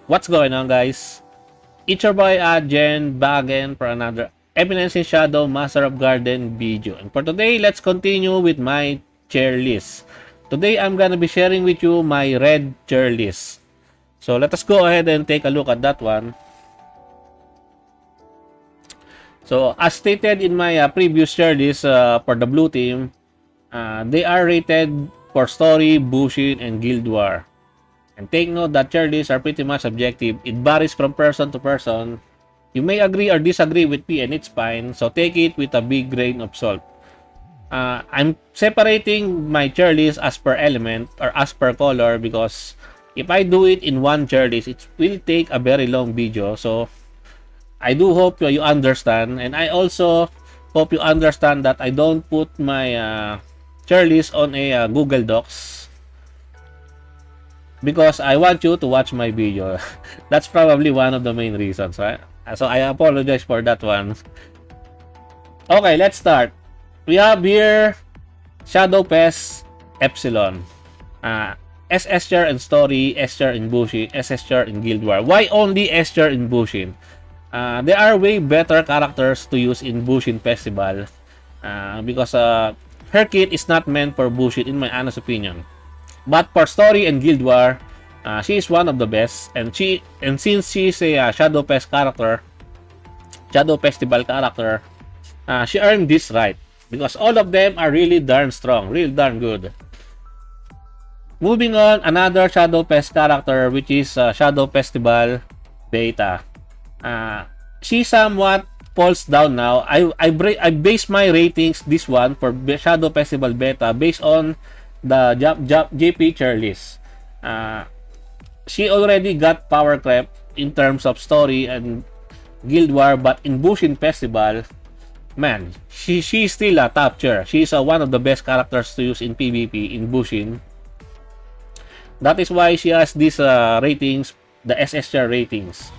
What's going on, guys? It's your boy Jen back again for another Eminence in Shadow Master of Garden video. And for today, let's continue with my chair list. Today, I'm gonna be sharing with you my red chair list. So let us go ahead and take a look at that one. So as stated in my previous chair list for the blue team, they are rated for story, Bushin, and Guild War. And take note that chair lists are pretty much subjective. It varies from person to person. You may agree or disagree with me and it's fine. So take it with a big grain of salt. I'm separating my chair list as per element or as per color because if I do it in one chair list, it will take a very long video. So I do hope you understand. And I also hope you understand that I don't put my chair list on a Google Docs because I want you to watch my video. That's probably one of the main reasons, right? So I apologize for that one. Okay, let's start. We have here Shadow Pest Epsilon, SS tier in story, S tier in Bushin, SS tier in Guild War. Why only S tier in Bushin? There are way better characters to use in Bushin Festival because her kit is not meant for Bushin in my honest opinion. But for story and Guild War, she is one of the best, and since she's a Shadow Pest character, Shadow Festival character, she earned this right because all of them are really darn strong, real darn good. Moving on, another Shadow Pest character which is Shadow Festival Beta. She somewhat falls down now. I base my ratings this one for Shadow Festival Beta based on the JP chair list. She already got power creep in terms of story and Guild War, but in Bushin Festival, man, she's still a top tier. She's one of the best characters to use in PvP in Bushin. That is why she has these ratings, the SS tier ratings.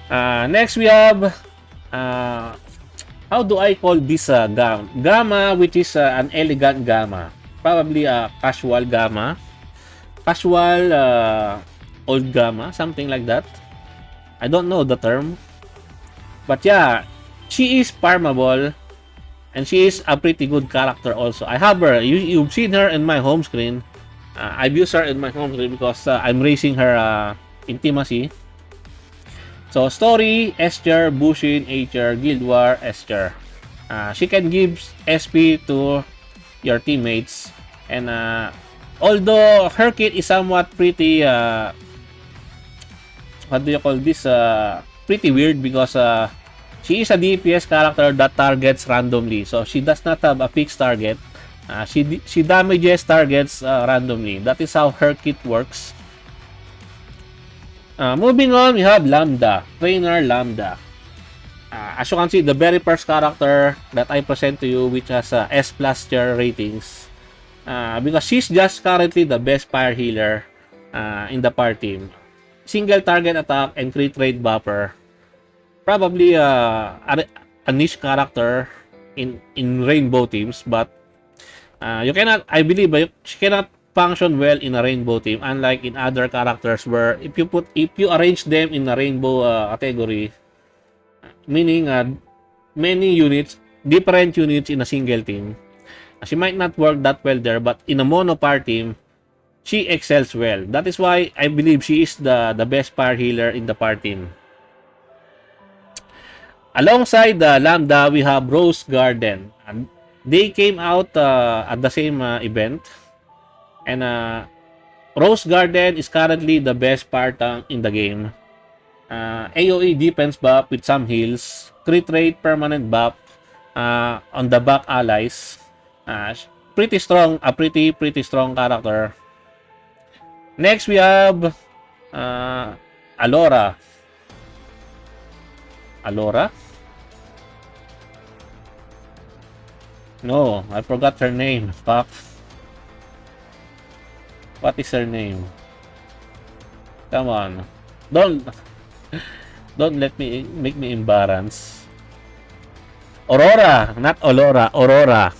Next we have how do I call this gamma, which is an elegant gamma. Probably a casual gamma, casual old gamma, something like that. I don't know the term, but yeah, she is farmable and she is a pretty good character also. I have her. You've seen her in my home screen. I've used her in my home screen because I'm raising her intimacy. So story S tier, Bushin A tier, Guild War S tier. She can give SP to your teammates, and although her kit is somewhat pretty what do you call this, pretty weird because she is a DPS character that targets randomly, so she does not have a fixed target. She damages targets randomly. That is how her kit works. Moving on, we have Lambda, Trainer Lambda. As you can see, the very first character that I present to you, which has S+ tier ratings, because she's just currently the best fire healer in the party team. Single target attack and crit rate buffer. Probably a niche character in rainbow teams, but you cannot, I believe, she cannot function well in a rainbow team, unlike in other characters where if you arrange them in a rainbow category, meaning many units, different units in a single team, she might not work that well there, but in a mono par team, she excels well. That is why I believe she is the best fire healer in the par team. Alongside the Lambda, we have Rose Garden. They came out at the same event, and Rose Garden is currently the best fire tank in the game. AoE defense buff with some heals, crit rate permanent buff on the back allies. Pretty strong, a pretty strong character. Next we have Alora. No, I forgot her name. Fuck. What is her name? Come on. Don't make me embarrass. Aurora, not Olora, Aurora.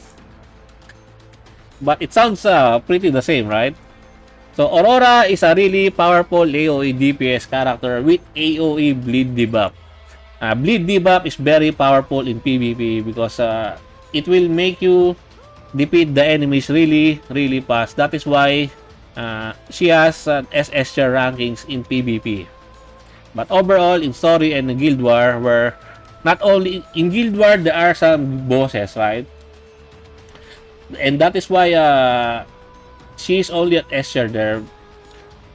But it sounds pretty the same, right? So Aurora is a really powerful AoE DPS character with AoE bleed debuff. Bleed debuff is very powerful in PvP because it will make you defeat the enemies really fast. That is why she has SS tier rankings in PvP. But overall, in story and in Guild War, where not only in Guild War there are some bosses, right? And that is why she's only at S tier there.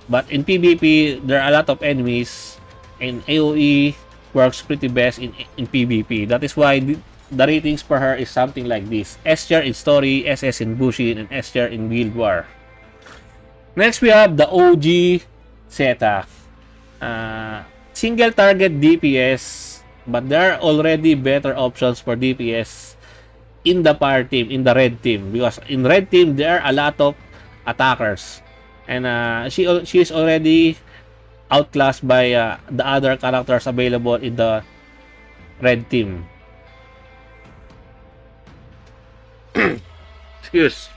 But in PvP, there are a lot of enemies, and AoE works pretty best in PvP. That is why the ratings for her is something like this: S tier in story, SS in Bushin, and S tier in Guild War. Next, we have the OG Zeta. Single target DPS, but there are already better options for DPS in the fire team, in the red team, because in red team there are a lot of attackers, and she is already outclassed by the other characters available in the red team. Excuse.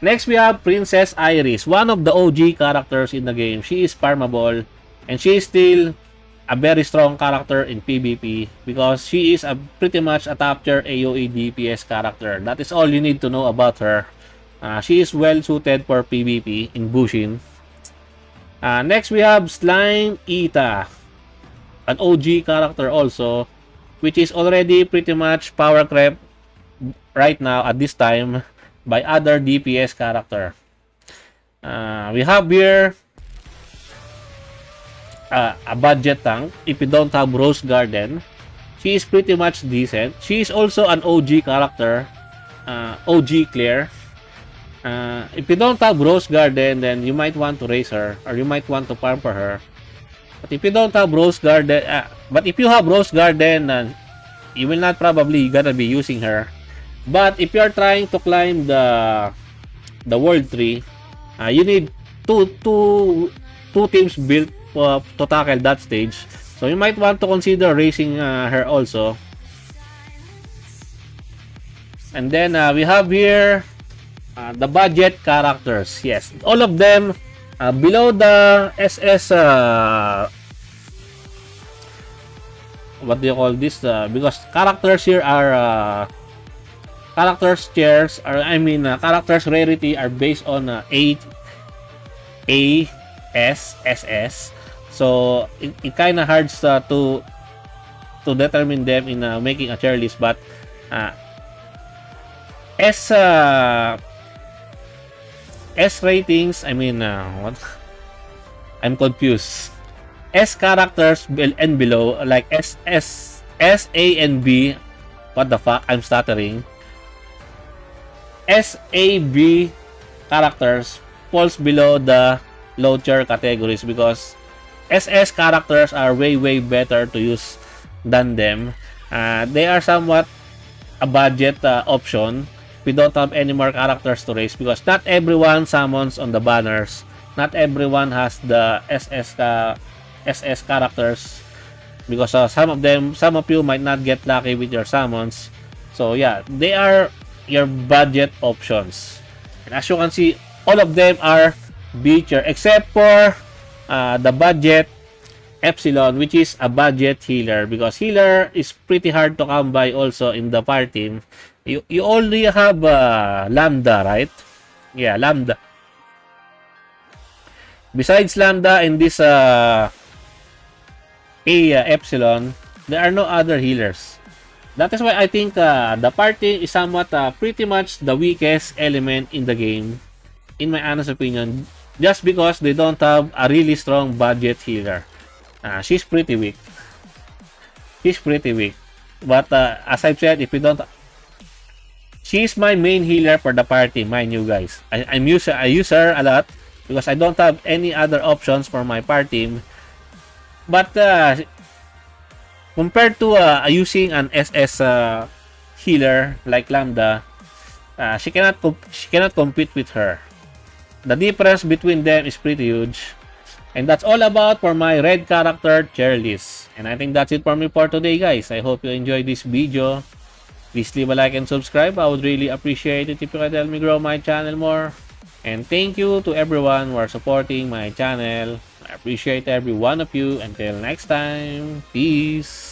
Next, we have Princess Iris, one of the OG characters in the game. She is farmable, and she is still a very strong character in PvP because she is a pretty much a top tier AoE DPS character. That is all you need to know about her. She is well suited for PvP in Bushin. Next, we have Slime Ita, an OG character also, which is already pretty much power crept right now at this time by other DPS character. We have here a budget tank. If you don't have Rose Garden, she is pretty much decent. She is also an OG character, OG Claire. If you don't have Rose Garden, then you might want to raise her, or you might want to farm for her. But if you don't have Rose Garden, but if you have Rose Garden, you will not probably gonna be using her. But if you are trying to climb the world tree, you need two teams built to tackle that stage. So you might want to consider raising her also. And then we have here the budget characters. Yes, all of them below the SS. What do you call this? Because characters here are characters tiers, or I mean characters rarity are based on A, S, SS. So it kind of hard to determine them in making a tier list. But S ratings, I mean what? I'm confused. S characters and below, like S, A, and B. What the fuck? I'm stuttering. S, A, B characters falls below the low tier categories because SS characters are way better to use than them. They are somewhat a budget option. We don't have any more characters to raise because not everyone summons on the banners. Not everyone has the SS characters because some of you might not get lucky with your summons. So yeah, they are your budget options. And as you can see, all of them are B tier except for the budget Epsilon, which is a budget healer, because healer is pretty hard to come by also in the fire team. You only have Lambda, right? Yeah, Lambda. Besides Lambda and this Epsilon, there are no other healers. That is why I think the party is somewhat pretty much the weakest element in the game, in my honest opinion, just because they don't have a really strong budget healer. She's pretty weak. She's pretty weak. But as I've said, if you don't, she's my main healer for the party, mind you guys. I use her a lot because I don't have any other options for my party. But compared to using an SS healer like Lambda, she cannot compete with her. The difference between them is pretty huge. And that's all about for my red character tier list. And I think that's it for me for today, guys. I hope you enjoyed this video. Please leave a like and subscribe. I would really appreciate it if you could help me grow my channel more. And thank you to everyone who are supporting my channel. I appreciate every one of you. Until next time, peace.